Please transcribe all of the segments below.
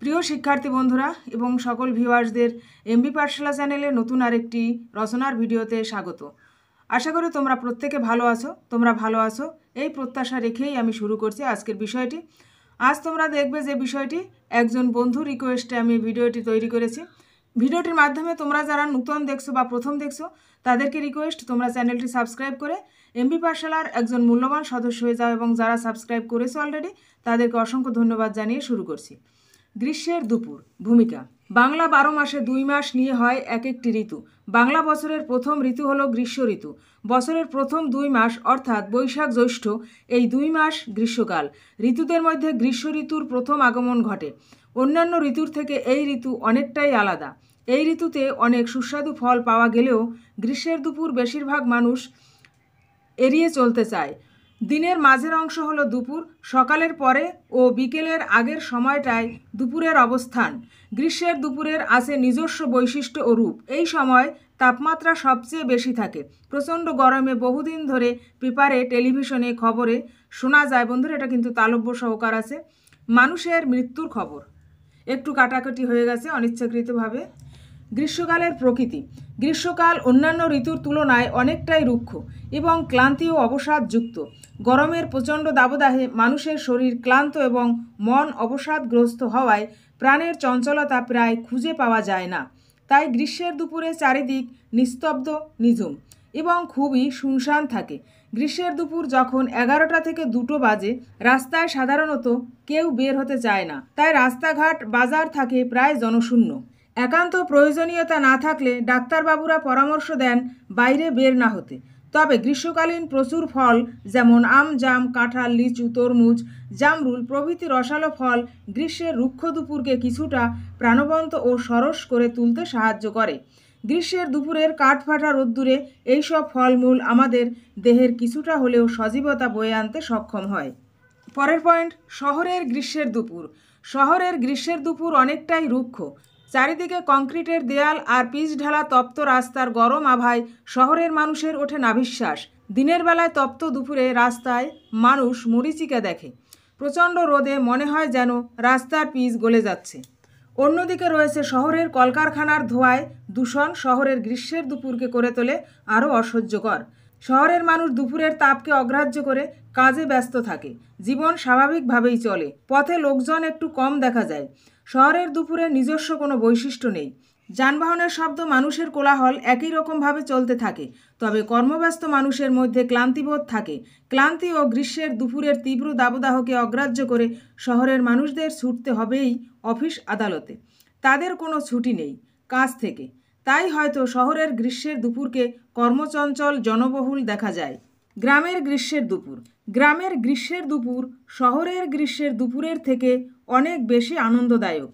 প্রিয় শিক্ষার্থী বন্ধুরা এবং সকল ভিউয়ার্সদের এমবি পাঠশালা চ্যানেলে নতুন আরেকটি রচনার ভিডিওতে স্বাগত। আশা করি তোমরা প্রত্যেকে ভালো আছো। তোমরা ভালো আছো এই প্রত্যাশা রেখেই আমি শুরু করছি আজকের বিষয়টি। আজ তোমরা দেখবে যে বিষয়টি একজন বন্ধু রিকোয়েস্টে আমি ভিডিওটি তৈরি করেছি। ভিডিওটির মাধ্যমে তোমরা যারা নতুন দেখছো বা প্রথম দেখছো তাদেরকে রিকোয়েস্ট তোমরা চ্যানেলটি সাবস্ক্রাইব করে এমবি পাঠশালার একজন মূল্যবান সদস্য হয়ে যাও এবং যারা সাবস্ক্রাইব করেছো অলরেডি তাদেরকে অসংখ্য ধন্যবাদ জানিয়ে শুরু করছি। গ্রীষ্মের দুপুর। ভূমিকা। বাংলা 12 মাসে 2 মাস নিয়ে হয় এক একটি ঋতু। বাংলা বছরের প্রথম ঋতু হলো গ্রীষ্ম ঋতু। বছরের প্রথম 2 মাস অর্থাৎ বৈশাখ জ্যৈষ্ঠ এই 2 মাস গ্রীষ্মকাল। ঋতুদের মধ্যে গ্রীষ্ম ঋতুর প্রথম আগমন ঘটে। অন্যান্য ঋতুর থেকে এই ঋতু অনেকটাই আলাদা। এই ঋতুতে অনেক সুস্বাদু ফল পাওয়া গেলেও গ্রীষ্মের দুপুর বেশিরভাগ মানুষ এড়িয়ে চলতে চায়। দিনের মাঝের অংশ হলো দুপুর। সকালের পরে ও বিকেলের আগের সময়টায় দুপুরের অবস্থান। গ্রীষ্মের দুপুরের আছে নিজস্ব বৈশিষ্ট্য ও রূপ। এই সময় তাপমাত্রা সবচেয়ে বেশি থাকে। প্রচণ্ড গরমে বহুদিন ধরে পেপারে, টেলিভিশনে, খবরে শোনা যায়, বন্ধুরা এটা কিন্তু তালব্য সহকার আছে, মানুষের মৃত্যুর খবর। একটু কাটাকাটি হয়ে গেছে অনিচ্ছাকৃতভাবে। গ্রীষ্মকালের প্রকৃতি। গ্রীষ্মকাল অন্যান্য ঋতুর তুলনায় অনেকটাই রুক্ষ এবং ক্লান্তি ও অবসাদযুক্ত। গরমের প্রচণ্ড দাবদাহে মানুষের শরীর ক্লান্ত এবং মন অবসাদগ্রস্ত হওয়ায় প্রাণের চঞ্চলতা প্রায় খুঁজে পাওয়া যায় না। তাই গ্রীষ্মের দুপুরে চারিদিক নিস্তব্ধ, নিঝুম এবং খুবই শুনশান থাকে। গ্রীষ্মের দুপুর যখন 11টা থেকে 2টো বাজে রাস্তায় সাধারণত কেউ বের হতে চায় না। তাই রাস্তাঘাট, বাজার থাকে প্রায় জনশূন্য। একান্ত প্রয়োজনীয়তা না থাকলে ডাক্তারবাবুরা পরামর্শ দেন বাইরে বের না হতে। তবে গ্রীষ্মকালীন প্রচুর ফল যেমন আম, জাম, কাঁঠাল, লিচু, তরমুজ, জামরুল প্রভৃতি রসালো ফল গ্রীষ্মের রুক্ষ দুপুরকে কিছুটা প্রাণবন্ত ও সরস করে তুলতে সাহায্য করে। গ্রীষ্মের দুপুরের কাঠফাটা রোদ্দুরে এইসব ফলমূল আমাদের দেহের কিছুটা হলেও সজীবতা বয়ে আনতে সক্ষম হয়। পরের পয়েন্ট, শহরের গ্রীষ্মের দুপুর। শহরের গ্রীষ্মের দুপুর অনেকটাই রুক্ষ। চারিদিকে কংক্রিটের দেয়াল আর পিচ ঢালা তপ্ত রাস্তার গরম আভায় শহরের মানুষের ওঠে নাভিশ্বাস। দিনের বেলায় তপ্ত দুপুরে রাস্তায় মানুষ মরীচিকা দেখে। প্রচণ্ড রোদে মনে হয় যেন রাস্তার পিচ গলে যাচ্ছে। অন্যদিকে রয়েছে শহরের কলকারখানার ধোঁয়ায় দূষণ শহরের গ্রীষ্মের দুপুরকে করে তোলে আরও অসহ্যকর। শহরের মানুষ দুপুরের তাপকে অগ্রাহ্য করে কাজে ব্যস্ত থাকে। জীবন স্বাভাবিকভাবেই চলে। পথে লোকজন একটু কম দেখা যায়। শহরের দুপুরে নিজস্ব কোনো বৈশিষ্ট্য নেই। যানবাহনের শব্দ, মানুষের কোলাহল একই রকমভাবে চলতে থাকে। তবে কর্মব্যস্ত মানুষের মধ্যে ক্লান্তিবোধ থাকে। ক্লান্তি ও গ্রীষ্মের দুপুরের তীব্র দাবদাহকে অগ্রাহ্য করে শহরের মানুষদের ছুটতে হবেই অফিস আদালতে। তাদের কোনো ছুটি নেই কাজ থেকে। তাই হয়তো শহরের গ্রীষ্মের দুপুরকে কর্মচঞ্চল, জনবহুল দেখা যায়। গ্রামের গ্রীষ্মের দুপুর। গ্রামের গ্রীষ্মের দুপুর শহরের গ্রীষ্মের দুপুরের থেকে অনেক বেশি আনন্দদায়ক।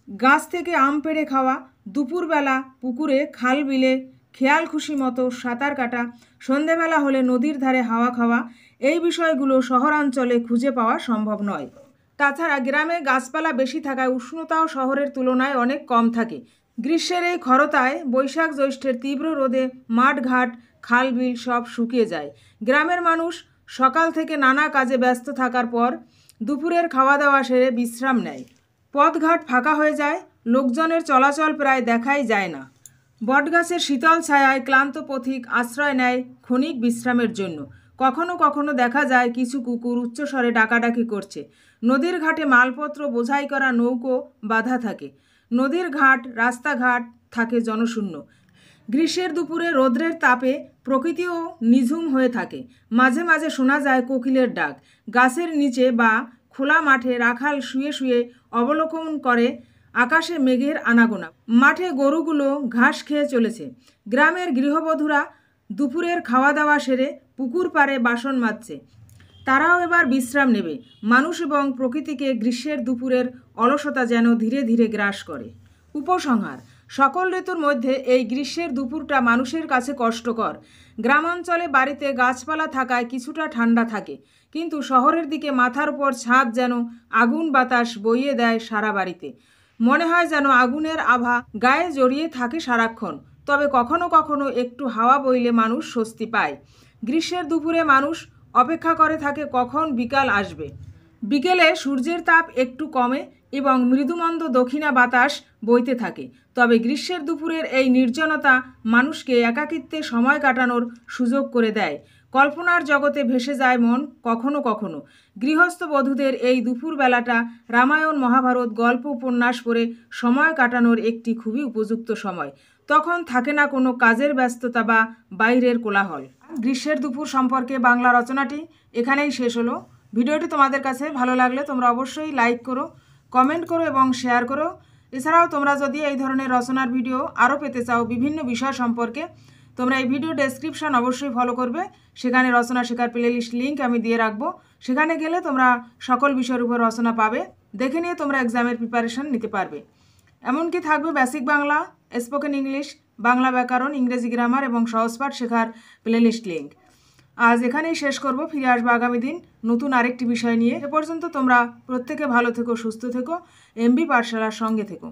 গাছ থেকে আম পেড়ে খাওয়া, দুপুরবেলা পুকুরে, খাল বিলে খেয়াল খুশি মতো সাঁতার কাটা, সন্ধেবেলা হলে নদীর ধারে হাওয়া খাওয়া, এই বিষয়গুলো শহরাঞ্চলে খুঁজে পাওয়া সম্ভব নয়। তাছাড়া গ্রামে গাছপালা বেশি থাকায় উষ্ণতাও শহরের তুলনায় অনেক কম থাকে। গ্রীষ্মের এই খরতায় বৈশাখ জ্যৈষ্ঠের তীব্র রোদে মাঠঘাট, খাল বিল সব শুকিয়ে যায়। গ্রামের মানুষ সকাল থেকে নানা কাজে ব্যস্ত থাকার পর দুপুরের খাওয়া দাওয়া সেরে বিশ্রাম নেয়। পথঘাট ফাঁকা হয়ে যায়, লোকজনের চলাচল প্রায় দেখাই যায় না। বটগাছের শীতল ছায়ায় ক্লান্ত পথিক আশ্রয় নেয় ক্ষণিক বিশ্রামের জন্য। কখনো কখনো দেখা যায় কিছু কুকুর উচ্চস্বরে ডাকাডাকি করছে। নদীর ঘাটে মালপত্র বোঝাই করা নৌকো বাঁধা থাকে। নদীর ঘাট, রাস্তাঘাট থাকে জনশূন্য। গ্রীষ্মের দুপুরে রৌদ্রের তাপে প্রকৃতিও নিঝুম হয়ে থাকে। মাঝে মাঝে শোনা যায় কোকিলের ডাক। গাছের নিচে বা খোলা মাঠে রাখাল শুয়ে শুয়ে অবলোকন করে আকাশে মেঘের আনাগোনা। মাঠে গরুগুলো ঘাস খেয়ে চলেছে। গ্রামের গৃহবধূরা দুপুরের খাওয়া দাওয়া সেরে পুকুর পাড়ে বাসন মাজছে। তারাও এবার বিশ্রাম নেবে। মানুষ এবং প্রকৃতিকে গ্রীষ্মের দুপুরের অলসতা যেন ধীরে ধীরে গ্রাস করে। উপসংহার, সকল ঋতুর মধ্যে এই গ্রীষ্মের দুপুরটা মানুষের কাছে কষ্টকর। গ্রামাঞ্চলে বাড়িতে গাছপালা থাকায় কিছুটা ঠান্ডা থাকে, কিন্তু শহরের দিকে মাথার উপর ছাদ যেন আগুন বাতাস বইয়ে দেয় সারা বাড়িতে। মনে হয় যেন আগুনের আভা গায়ে জড়িয়ে থাকে সারাক্ষণ। তবে কখনো কখনো একটু হাওয়া বইলে মানুষ স্বস্তি পায়। গ্রীষ্মের দুপুরে মানুষ অপেক্ষা করে থাকে কখন বিকাল আসবে। বিকেলে সূর্যের তাপ একটু কমে এবং মৃদুমন্দ দক্ষিণা বাতাস বইতে থাকে। তবে গ্রীষ্মের দুপুরের এই নির্জনতা মানুষকে একাকিত্বে সময় কাটানোর সুযোগ করে দেয়। কল্পনার জগতে ভেসে যায় মন কখনো কখনো। গৃহস্থ বধূদের এই দুপুরবেলাটা রামায়ণ মহাভারত গল্প উপন্যাস পড়ে সময় কাটানোর একটি খুবই উপযুক্ত সময়। তখন থাকে না কোনো কাজের ব্যস্ততা বা বাইরের কোলাহল। গ্রীষ্মের দুপুর সম্পর্কে বাংলা রচনাটি এখানেই শেষ হলো। ভিডিওটি তোমাদের কাছে ভালো লাগলে তোমরা অবশ্যই লাইক করো, কমেন্ট করো এবং শেয়ার করো। এছাড়াও তোমরা যদি এই ধরনের রচনার ভিডিও আরও পেতে চাও বিভিন্ন বিষয় সম্পর্কে, তোমরা এই ভিডিও ডেসক্রিপশন অবশ্যই ফলো করবে। সেখানে রচনা শেখার প্লেলিস্ট লিঙ্ক আমি দিয়ে রাখবো। সেখানে গেলে তোমরা সকল বিষয়ের উপর রচনা পাবে, দেখে নিয়ে তোমরা এক্সামের প্রিপারেশন নিতে পারবে। এমনকি থাকবে basic Bangla, spoken English, Bangla ব্যাকরণ, ইংরেজি গ্রামার এবং সহজপাঠ শেখার প্লেলিস্ট লিঙ্ক। আজ এখানেই শেষ করব। ফিরে আসবো আগামী দিন নতুন আরেকটি বিষয় নিয়ে। এ পর্যন্ত তোমরা প্রত্যেকে ভালো থেকো, সুস্থ থেকো, এমবি পাঠশালার সঙ্গে থেকো।